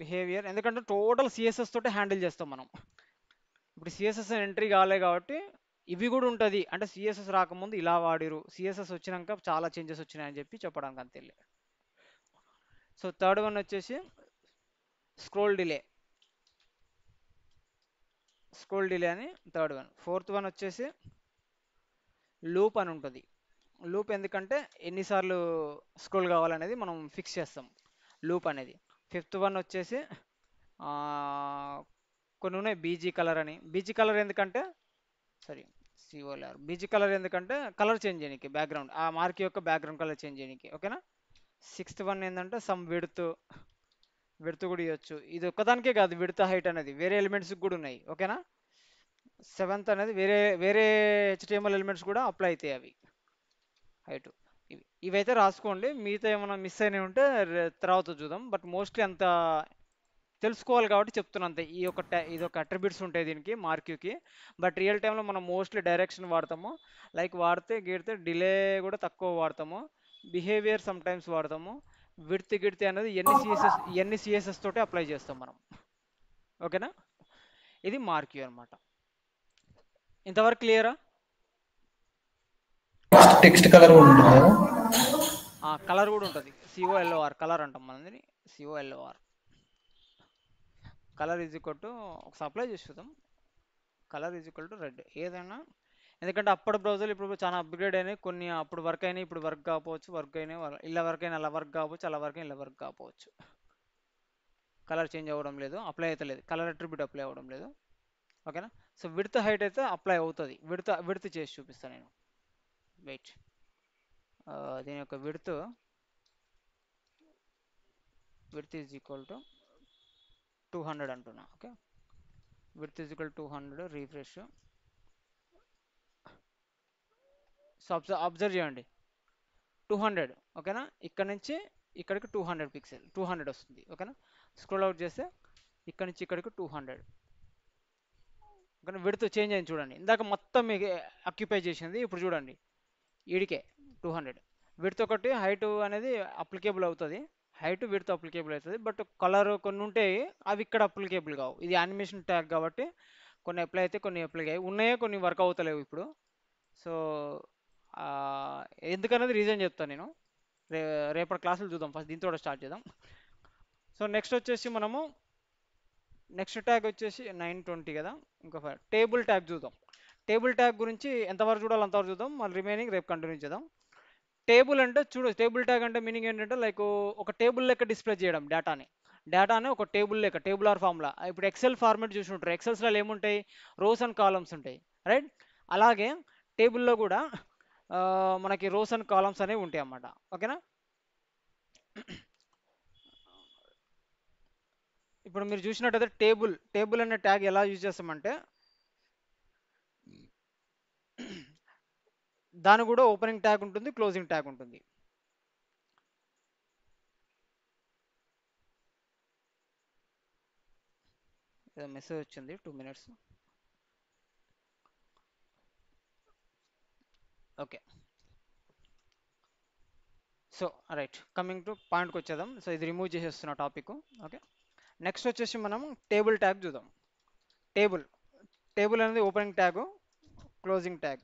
బిహేవియర్. ఎందుకంటే టోటల్ సిఎస్ఎస్ తోటి హ్యాండిల్ చేస్తాం మనం. ఇప్పుడు సిఎస్ఎస్ ఎంట్రీ కాలే కాబట్టి ఇవి కూడా ఉంటుంది. అంటే సిఎస్ఎస్ రాకముందు ఇలా వాడిరు, సిఎస్ఎస్ వచ్చినాక చాలా చేంజెస్ వచ్చినాయని చెప్పి చెప్పడానికి అంతే. సో థర్డ్ వన్ వచ్చేసి స్క్రోల్ డిలే అని థర్డ్ వన్. ఫోర్త్ వన్ వచ్చేసి లూప్ అని ఉంటుంది. లూప్ ఎందుకంటే ఎన్నిసార్లు స్క్రోల్ కావాలనేది మనం ఫిక్స్ చేస్తాం, లూప్ అనేది. ఫిఫ్త్ వన్ వచ్చేసి కొన్ని ఉన్నాయి బీజీ కలర్ అని. బీజీ కలర్ ఎందుకంటే బీజీ కలర్ ఎందుకంటే కలర్ చేంజ్ చేయడానికి, బ్యాక్గ్రౌండ్ ఆ మార్క్ యొక్క బ్యాక్గ్రౌండ్ కలర్ చేంజ్ చేయడానికి. ఓకేనా? సిక్స్త్ వన్ ఏంటంటే సమ్ విడ్త్ కూడా ఇవ్వచ్చు. ఇది ఒక్కదానికే కాదు, విడ్త్ హైట్ అనేది వేరే ఎలిమెంట్స్కి కూడా ఉన్నాయి. ఓకేనా? సెవెంత్ అనేది వేరే వేరే హెచ్టిఎంఎల్ ఎలిమెంట్స్ కూడా అప్లై అవుతాయి అవి హైట్. ఇవైతే రాసుకోండి, మిగతా ఏమైనా మిస్ అయినవి ఉంటే తర్వాత చూద్దాం. బట్ మోస్ట్లీ అంత తెలుసుకోవాలి కాబట్టి చెప్తున్నా అంతే. ఇది ఒక అట్రిబ్యూట్స్ ఉంటాయి దీనికి మార్క్యూకి. బట్ రియల్ టైంలో మనం మోస్ట్లీ డైరెక్షన్ వాడతాము, లైక్ వాడితే గీడితే డిలే కూడా తక్కువ వాడతాము, బిహేవియర్ సమ్ టైమ్స్ వాడతాము, విడ్త్ గిడ్త్ అనేది ఎన్ని సిఎస్ఎస్ తోటి అప్లై చేస్తాం మనం. ఓకేనా, ఇది మార్క్యూ అనమాట. ఇంతవరకు క్లియరా? టెక్స్ట్ కలర్ కూడా ఉంటుంది కదా. కలర్ కూడా ఉంటుంది, సిఓఎల్ఓఆర్ కలర్ అంటాం మనది, సిఓఎల్ఓఆర్. కలర్ ఈజ్ ఈక్వల్ టు ఒకసారి అప్లై చేసి చూద్దాం. Colour is equal to red ఏదైనా, ఎందుకంటే అప్పటి బ్రౌజర్లు ఇప్పుడు చాలా అప్గ్రేడ్ అయినాయి, కొన్ని అప్పుడు వర్క్ అయినాయి ఇప్పుడు వర్క్ కాకపోవచ్చు, వర్క్ అయినాయి ఇలా వర్క్ అయినా అలా వర్క్ కావచ్చు, అలా వర్క్ అయినా ఇలా వర్క్ కాకపోవచ్చు. కలర్ చేంజ్ అవ్వడం లేదు, అప్లై అయితే లేదు, కలర్ అట్రిబ్యూట్ అప్లై అవ్వడం లేదు. ఓకేనా. సో విడ్త్ హైట్ అయితే అప్లై అవుతుంది, విడ్త్ చేసి చూపిస్తాను నేను. వెయిట్, దీని యొక్క విడ్త్ ఈజ్ ఈక్వల్ టు 200 అంటున్నా. Okay, width is equal 200, refresh. So observe చేయండి 200. ఓకేనా, ఇక్కడ నుంచి ఇక్కడికి 200 పిక్సెల్ 200 వస్తుంది. ఓకేనా, స్క్రోల్ అవుట్ చేస్తే ఇక్కడ నుంచి ఇక్కడికి 200. ఓకేనా, విడ్త్ చేంజ్ అయింది చూడండి, ఇందాక మొత్తం మీకు అక్యుపై చేసింది, ఇప్పుడు చూడండి ఈడికే 200. విడ్త్ ఒకటి హైట్ అనేది అప్లికేబుల్ అవుతుంది, హైట్ విడ్త్ అప్లికేబుల్ అవుతుంది, బట్ కలర్ కొన్ని ఉంటాయి అవి ఇక్కడ అప్లికేబుల్ కావు. ఇది యానిమేషన్ ట్యాగ్ కాబట్టి కొన్ని అప్లై అయితే కొన్ని అప్లై అయ్యాయి, ఉన్నాయో కొన్ని వర్క్ అవుతలేవు ఇప్పుడు. సో ఎందుకనేది రీజన్ చెప్తాను నేను రేపటి క్లాసులు చూద్దాం. ఫస్ట్ దీంతో స్టార్ట్ చేద్దాం. సో నెక్స్ట్ వచ్చేసి మనము నెక్స్ట్ ట్యాగ్ వచ్చేసి 920 కదా, ఇంకా టేబుల్ ట్యాగ్ చూద్దాం. టేబుల్ ట్యాగ్ గురించి ఎంతవరకు చూడాలి అంతవరకు చూద్దాం, మళ్ళీ రిమైనింగ్ రేపు కంటిన్యూ చేద్దాం. టేబుల్ అంటే చూడు, టేబుల్ ట్యాగ్ అంటే మీనింగ్ ఏంటంటే లైక్ ఒక టేబుల్ లెక్క డిస్ప్లే చేయడం డేటాని ఒక టేబుల్ లెక్క, టేబుల్ ఫార్ములా. ఇప్పుడు ఎక్సెల్ ఫార్మాట్ చూసి ఉంటారు, ఎక్సెల్స్లో ఏముంటాయి, రోస్ అండ్ కాలమ్స్ ఉంటాయి, రైట్. అలాగే టేబుల్లో కూడా మనకి రోస్ అండ్ కాలమ్స్ అనేవి ఉంటాయి అన్నమాట. ఓకేనా, ఇప్పుడు మీరు చూసినట్టయితే టేబుల్ అనే ట్యాగ్ ఎలా యూజ్ చేస్తామంటే, దాని కూడా ఓపెనింగ్ ట్యాగ్ ఉంటుంది, క్లోజింగ్ ట్యాగ్ ఉంటుంది. ఏదో మెసేజ్ వచ్చింది, 2 minutes. Okay, so right, coming to పాయింట్కి వచ్చేద్దాం. సో ఇది రిమూవ్ చేసేస్తున్న టాపిక్. ఓకే, నెక్స్ట్ వచ్చేసి మనం టేబుల్ ట్యాగ్ చూద్దాం. టేబుల్ టేబుల్ అనేది opening tag, closing tag.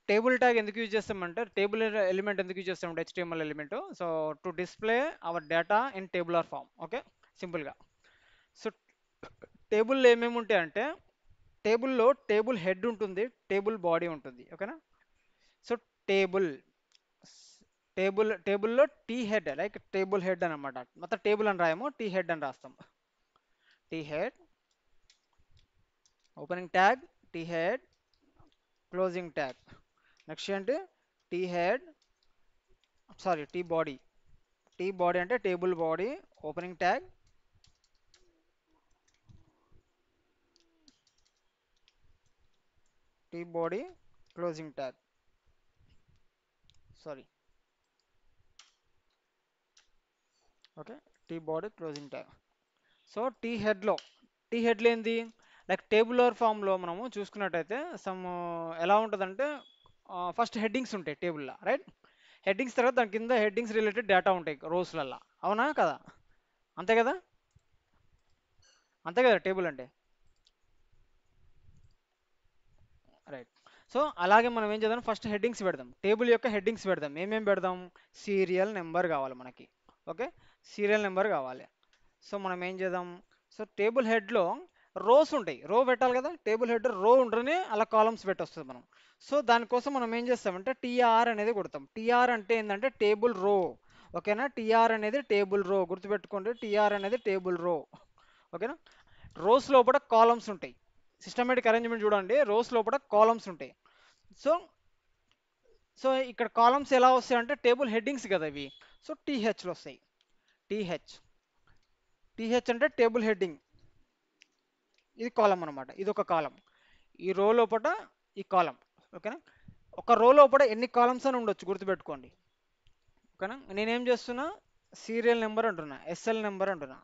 Table tag ఎందుకు యూజ్ చేస్తామంటే, టేబుల్ ఎలిమెంట్ ఎందుకు యూజ్ చేస్తామంటే HTML element, so to display our data in tabular form. Okay, సింపుల్గా. సో టేబుల్లో ఏమేమి ఉంటాయి అంటే, టేబుల్లో టేబుల్ హెడ్ ఉంటుంది, టేబుల్ బాడీ ఉంటుంది. ఓకేనా, సో టేబుల్ టేబుల్లో T head, like table head అనమాట. మొత్తం టేబుల్ అని రాయము, టీ హెడ్ అని రాస్తాం. T head opening tag, T head closing tag. Next ఏంటి, T head T body. T body అంటే table body, opening tag, T body closing tag. Okay, T body closing tag. So T హెడ్లో ఏంది, like tabular ఫామ్లో మనము చూసుకున్నట్టయితే some ఎలా ఉంటుందంటే, first headings ఉంటాయి టేబుల్లో, రైట్. హెడ్డింగ్స్ తర్వాత దాని కింద హెడ్డింగ్స్ రిలేటెడ్ డేటా ఉంటాయి రోస్లల్లో, అవునా కదా, అంతే కదా, టేబుల్ అంటే, రైట్. సో అలాగే మనం ఏం చేద్దాం, ఫస్ట్ హెడ్డింగ్స్ పెడదాం, టేబుల్ యొక్క హెడ్డింగ్స్ పెడదాం. ఏమేమి పెడదాం, సీరియల్ నెంబర్ కావాలి మనకి. ఓకే, సీరియల్ నెంబర్ కావాలి. సో మనం ఏం చేద్దాం, సో టేబుల్ హెడ్లో రోస్ ఉంటాయి, రో పెట్టాలి కదా, టేబుల్ హెడ్ రో ఉంటేనే అలా కాలమ్స్ పెట్టొస్తుంది మనం. సో దానికోసం మనం ఏం చేస్తామంటే టీఆర్ అనేది కొడతాం. టీఆర్ అంటే ఏంటంటే టేబుల్ రో. ఓకేనా, టీఆర్ అనేది టేబుల్ రో, గుర్తుపెట్టుకోండి, టీఆర్ అనేది టేబుల్ రో. ఓకేనా, రోస్ లోపల కాలమ్స్ ఉంటాయి, సిస్టమేటిక్ అరేంజ్మెంట్ చూడండి, రోస్ లోపల కాలమ్స్ ఉంటాయి. సో ఇక్కడ కాలమ్స్ ఎలా వస్తాయి అంటే టేబుల్ హెడ్డింగ్స్ కదా ఇవి, సో టీహెచ్లో వస్తాయి. టీహెచ్ టీహెచ్ అంటే టేబుల్ హెడ్డింగ్, ఇది కాలం అనమాట, ఇది ఒక కాలం. ఈ రో లోపల ఈ కాలం. ఓకేనా, ఒక రో లోపల ఎన్ని కాలమ్స్ అని ఉండొచ్చు గుర్తుపెట్టుకోండి. ఓకేనా, నేనేం చేస్తున్నా, సీరియల్ నెంబర్ అంటున్నా, ఎస్ఎల్ నెంబర్ అంటున్నా,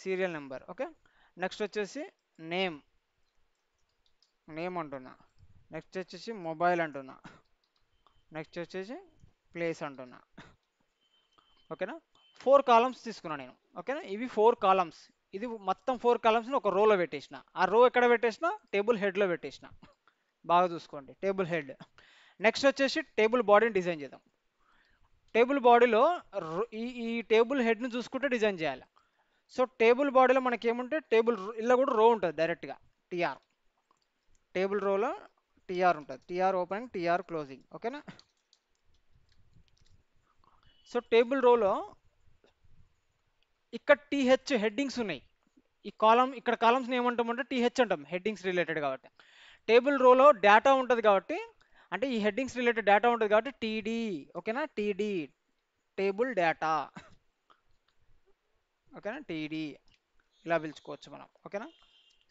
సీరియల్ నెంబర్. ఓకే, నెక్స్ట్ వచ్చేసి నేమ్, నేమ్ అంటున్నా, నెక్స్ట్ వచ్చేసి మొబైల్ అంటున్నా, నెక్స్ట్ వచ్చేసి ప్లేస్ అంటున్నా. ఓకేనా, 4 కాలమ్స్ తీసుకున్నా నేను. ఓకేనా, ఇవి 4 కాలమ్స్. ఇది మొత్తం 4 కాలమ్స్ని ఒక రోలో పెట్టేసిన. ఆ రో ఎక్కడ పెట్టేసిన, టేబుల్ హెడ్లో పెట్టేసిన. బాగా చూసుకోండి, టేబుల్ హెడ్. నెక్స్ట్ వచ్చేసి టేబుల్ బాడీని డిజైన్ చేద్దాం. టేబుల్ బాడీలో ఈ ఈ టేబుల్ హెడ్ని చూసుకుంటే డిజైన్ చేయాలి. సో టేబుల్ బాడీలో మనకి ఏముంటే టేబుల్ ఇలా కూడా రో ఉంటుంది డైరెక్ట్గా, టీఆర్. టేబుల్ రోలో టీఆర్ ఉంటుంది, టీఆర్ ఓపెనింగ్, టీఆర్ క్లోజింగ్. ఓకేనా, సో టేబుల్ రోలో ఇక్కడ టీహెచ్ హెడ్డింగ్స్ ఉన్నాయి. ఈ కాలం ఇక్కడ కాలమ్స్ని ఏమంటామంటే టీహెచ్ అంటాం, హెడ్డింగ్స్ రిలేటెడ్ కాబట్టి. టేబుల్ రోలో డేటా ఉంటుంది కాబట్టి, అంటే ఈ హెడ్డింగ్స్ రిలేటెడ్ డేటా ఉంటుంది కాబట్టి టీడీ. ఓకేనా, టీడీ, టేబుల్ డేటా. ఓకేనా, టీడీ ఇలా పిలుచుకోవచ్చు మనం. ఓకేనా,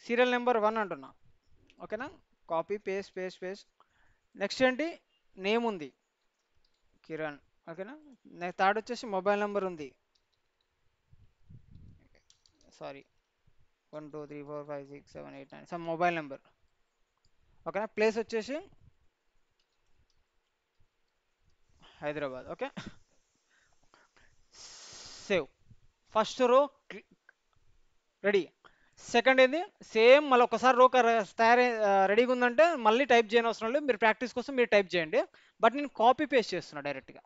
సీరియల్ నెంబర్ 1 అంటున్నా. ఓకేనా, copy paste paste paste. Next ఏంటి, నేమ్ ఉంది, కిరణ్. ఓకేనా, థర్డ్ వచ్చేసి మొబైల్ నెంబర్ ఉంది, సారీ 1 2 3 4 5 6 7 8 9 సమ్ మొబైల్ నెంబర్. ఓకేనా, ప్లేస్ వచ్చేసి Hyderabad. Okay, save. First row ready. Second ఏంది, సేమ్ మళ్ళీ ఒకసారి రో తయారై రెడీగా ఉందంటే మళ్ళీ టైప్ చేయని అవసరం లేదు, మీరు ప్రాక్టీస్ కోసం మీరు టైప్ చేయండి. బట్ నేను కాపీ పేస్ట్ చేస్తున్నా డైరెక్ట్గా.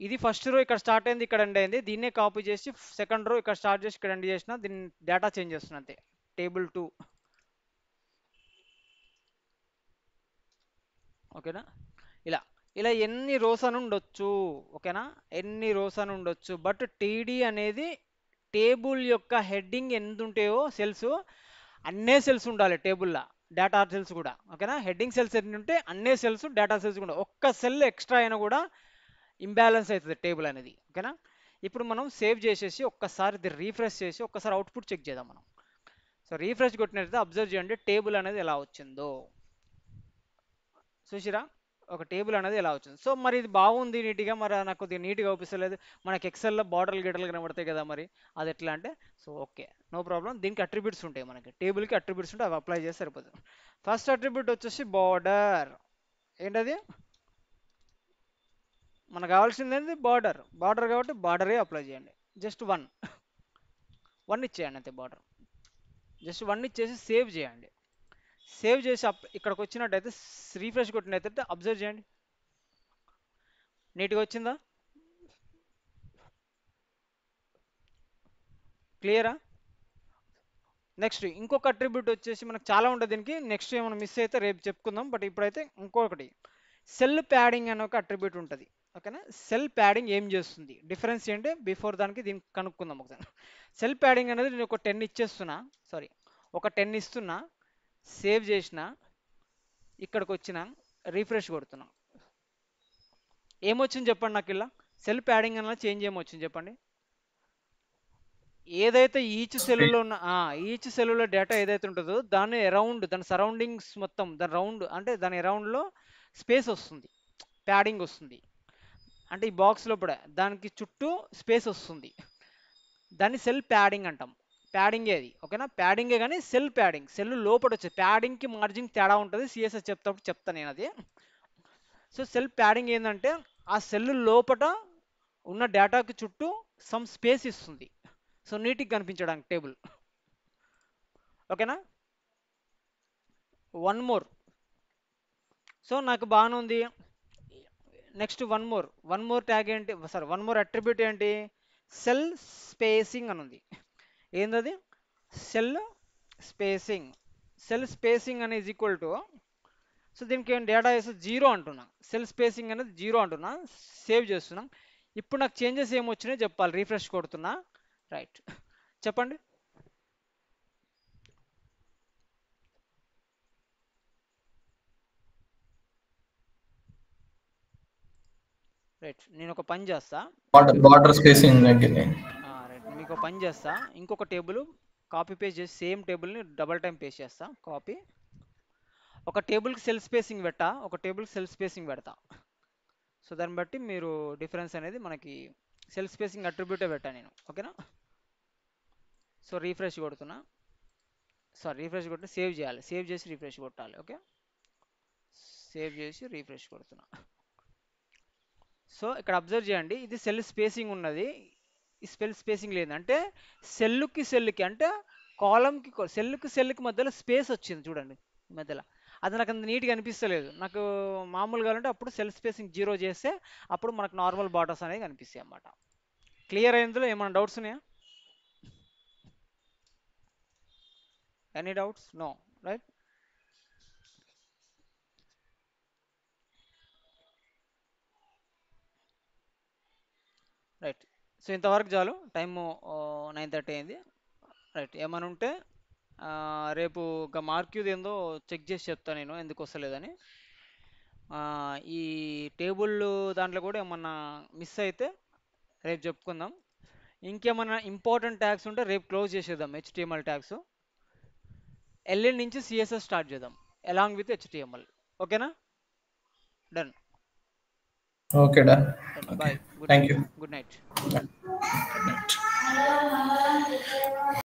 ఇది ఫస్ట్ రో ఇక్కడ స్టార్ట్ అయింది, ఇక్కడ ఎండ్ అయింది, దీన్నే కాపీ చేసి సెకండ్ రో ఇక్కడ స్టార్ట్ చేసి ఇక్కడ ఎండ్ చేసిన, దీన్ని డేటా చేంజ్ చేస్తున్నా అంతే. టేబుల్ 2. ఓకేనా, ఇలా ఇలా ఎన్ని రోస్ అని ఉండొచ్చు. ఓకేనా, ఎన్ని రోస్ అని ఉండొచ్చు. బట్ టీడీ అనేది టేబుల్ యొక్క హెడ్డింగ్ ఎంత ఉంటాయో సెల్స్, అన్నే సెల్స్ ఉండాలి టేబుల్లో, డేటా సెల్స్ కూడా. ఓకేనా, హెడ్డింగ్ సెల్స్ ఎన్ని ఉంటే అన్నే సెల్స్ డేటా సెల్స్ కూడా. ఒక్క సెల్ ఎక్స్ట్రా అయినా కూడా ఇంబ్యాలెన్స్ అవుతుంది టేబుల్ అనేది. ఓకేనా, ఇప్పుడు మనం సేవ్ చేసేసి ఒక్కసారి ఇది రీఫ్రెష్ చేసి ఒక్కసారి అవుట్పుట్ చెక్ చేద్దాం మనం. సో రీఫ్రెష్ కొట్టినట్లయితే అబ్జర్వ్ చేయండి టేబుల్ అనేది ఎలా వచ్చిందో. చూసిరా, ఒక టేబుల్ అనేది ఎలా వచ్చింది. సో మరి ఇది బాగుంది నీట్గా, మరి నాకు కొద్దిగా నీట్గా చూపిస్తలేదు. మనకి ఎక్సెల్లో బార్డర్లు గిటర్లు కనబడతాయి కదా, మరి అది ఎట్లా అంటే, సో ఓకే నో ప్రాబ్లం. దీనికి అట్రిబ్యూట్స్ ఉంటాయి, మనకి టేబుల్కి అట్రిబ్యూట్స్ ఉంటాయి, అవి అప్లై చేసి సరిపోతుంది. ఫస్ట్ అట్రిబ్యూట్ వచ్చేసి బార్డర్. ఏంటది, మనకు కావాల్సింది ఏంటి, బార్డర్. బార్డర్ కాబట్టి బార్డరే అప్లై చేయండి. జస్ట్ 1 ఇచ్చేయండి అంతే. బార్డర్ జస్ట్ 1 ఇచ్చేసి సేవ్ చేయండి. సేవ్ చేసి ఇక్కడికి వచ్చినట్టయితే రీఫ్రెష్ కొట్టినట్టయితే అబ్జర్వ్ చేయండి, నీట్గా వచ్చిందా, క్లియరా. నెక్స్ట్ ఇంకొక అట్రిబ్యూట్ వచ్చేసి మనకు చాలా ఉంటుంది దీనికి, నెక్స్ట్ ఏమైనా మిస్ అయితే రేపు చెప్పుకుందాం. బట్ ఇప్పుడైతే ఇంకొకటి సెల్ ప్యాడింగ్ అనే ఒక అట్రిబ్యూట్ ఉంటుంది. ఓకేనా, సెల్ ప్యాడింగ్ ఏం చేస్తుంది, డిఫరెన్స్ ఏంటి, బిఫోర్ దానికి దీనికి కనుక్కుందాం ఒకసారి. సెల్ ప్యాడింగ్ అనేది నేను ఒక 10 ఇచ్చేస్తున్నా, సారీ ఒక 10 ఇస్తున్నా, సేవ్ చేసిన, ఇక్కడికి వచ్చిన, రీఫ్రెష్ కొడుతున్నా, ఏమొచ్చింది చెప్పండి నాకు. ఇలా సెల్ ప్యాడింగ్ అనేది చేంజ్ ఏమొచ్చింది చెప్పండి. ఏదైతే ఈచ్ సెల్లులో ఉన్న ఈచ్ సెల్లులో డేటా ఏదైతే ఉంటుందో దాని అరౌండ్, దాని సరౌండింగ్స్ మొత్తం, దాని రౌండ్ అంటే దాని అరౌండ్లో స్పేస్ వస్తుంది, ప్యాడింగ్ వస్తుంది. అంటే ఈ బాక్స్ లోపల దానికి చుట్టూ స్పేస్ వస్తుంది, దాన్ని సెల్ ప్యాడింగ్ అంటాం. ప్యాడింగే అది. ఓకేనా, ప్యాడింగే కానీ సెల్ ప్యాడింగ్, సెల్ లోపల వచ్చే ప్యాడింగ్కి మార్జిన్ తేడా ఉంటుంది, సిఎస్ఎస్ చెప్తాను నేను అది. సో సెల్ ప్యాడింగ్ ఏంటంటే ఆ సెల్ లోపల ఉన్న డేటాకి చుట్టూ సమ్ స్పేస్ ఇస్తుంది, సో నీట్గా కనిపించడానికి టేబుల్. ఓకేనా, 1 మోర్. సో నాకు బాగానే ఉంది. నెక్స్ట్ 1 మోర్ ట్యాగ్ ఏంటి, సారీ 1 మోర్ అట్రిబ్యూట్ ఏంటి, సెల్ స్పేసింగ్ అని ఉంది. ఏందది, సెల్ స్పేసింగ్. సెల్ స్పేసింగ్ అనేది ఈక్వల్ టు, సో దీనికి ఏం డేటా వేస్తే 0 అంటున్నా, సెల్ స్పేసింగ్ అనేది 0 అంటున్నా, సేవ్ చేస్తున్నాం. ఇప్పుడు నాకు చేంజెస్ ఏమొచ్చినాయో చెప్పాలి, రీఫ్రెష్ కొడుతున్నా. రైట్, చెప్పండి. రైట్, నేను ఒక పని చేస్తా, బార్డర్ స్పేసింగ్ తగ్గింది. రైట్ మీకు పని చేస్తా, ఇంకొక టేబుల్ కాపీ పేస్ట్ చేసి సేమ్ టేబుల్ని డబల్ టైం పేస్ట్ చేస్తా. కాపీ, ఒక టేబుల్కి సెల్ స్పేసింగ్ పెట్టా, ఒక టేబుల్కి సెల్ స్పేసింగ్ పెడతా. సో దాన్ని బట్టి మీరు డిఫరెన్స్ అనేది మనకి సెల్ స్పేసింగ్ అట్రిబ్యూటే పెట్టా నేను. ఓకేనా? సో రీఫ్రెష్ కొడుతున్నా, సారీ రీఫ్రెష్ కొట్టి సేవ్ చేయాలి, సేవ్ చేసి రీఫ్రెష్ కొట్టాలి. ఓకే, సేవ్ చేసి రీఫ్రెష్ కొడుతున్నా. సో ఇక్కడ అబ్జర్వ్ చేయండి, ఇది సెల్ స్పేసింగ్ ఉన్నది, ఈ సెల్ స్పేసింగ్ లేదు. అంటే సెల్లుకి సెల్లుకి, అంటే కాలంకి సెల్లుకి సెల్లుకి మధ్యలో స్పేస్ వచ్చింది చూడండి మధ్యలో. అది నాకు అంత నీట్గా అనిపిస్తలేదు. నాకు మామూలుగా అంటే అప్పుడు సెల్ స్పేసింగ్ 0 చేస్తే అప్పుడు మనకు నార్మల్ బార్డర్స్ అనేది కనిపిస్తాయి అన్నమాట. క్లియర్ అయిందిలో? ఏమైనా డౌట్స్ ఉన్నాయా? Any doubts? No, right? Right. So ఇంతవరకు చాలు, టైము 9:30 అయింది. రైట్, ఏమైనా ఉంటే రేపు ఒక మార్క్యూది ఏందో చెక్ చేసి చెప్తాను నేను, ఎందుకు వస్తలేదని. ఈ టేబుల్ దాంట్లో కూడా ఏమన్నా మిస్ అయితే రేపు చెప్పుకుందాం. ఇంకేమన్నా ఇంపార్టెంట్ ట్యాగ్స్ ఉంటే రేపు క్లోజ్ చేసేద్దాం. HTML ట్యాగ్స్ ఎల్ఎన్ నుంచి CSS స్టార్ట్ చేద్దాం అలాంగ్ విత్ HTML. ఓకేనా? Done. Okay, done. Done, okay, bye, good thank night. You. Good night. Good night.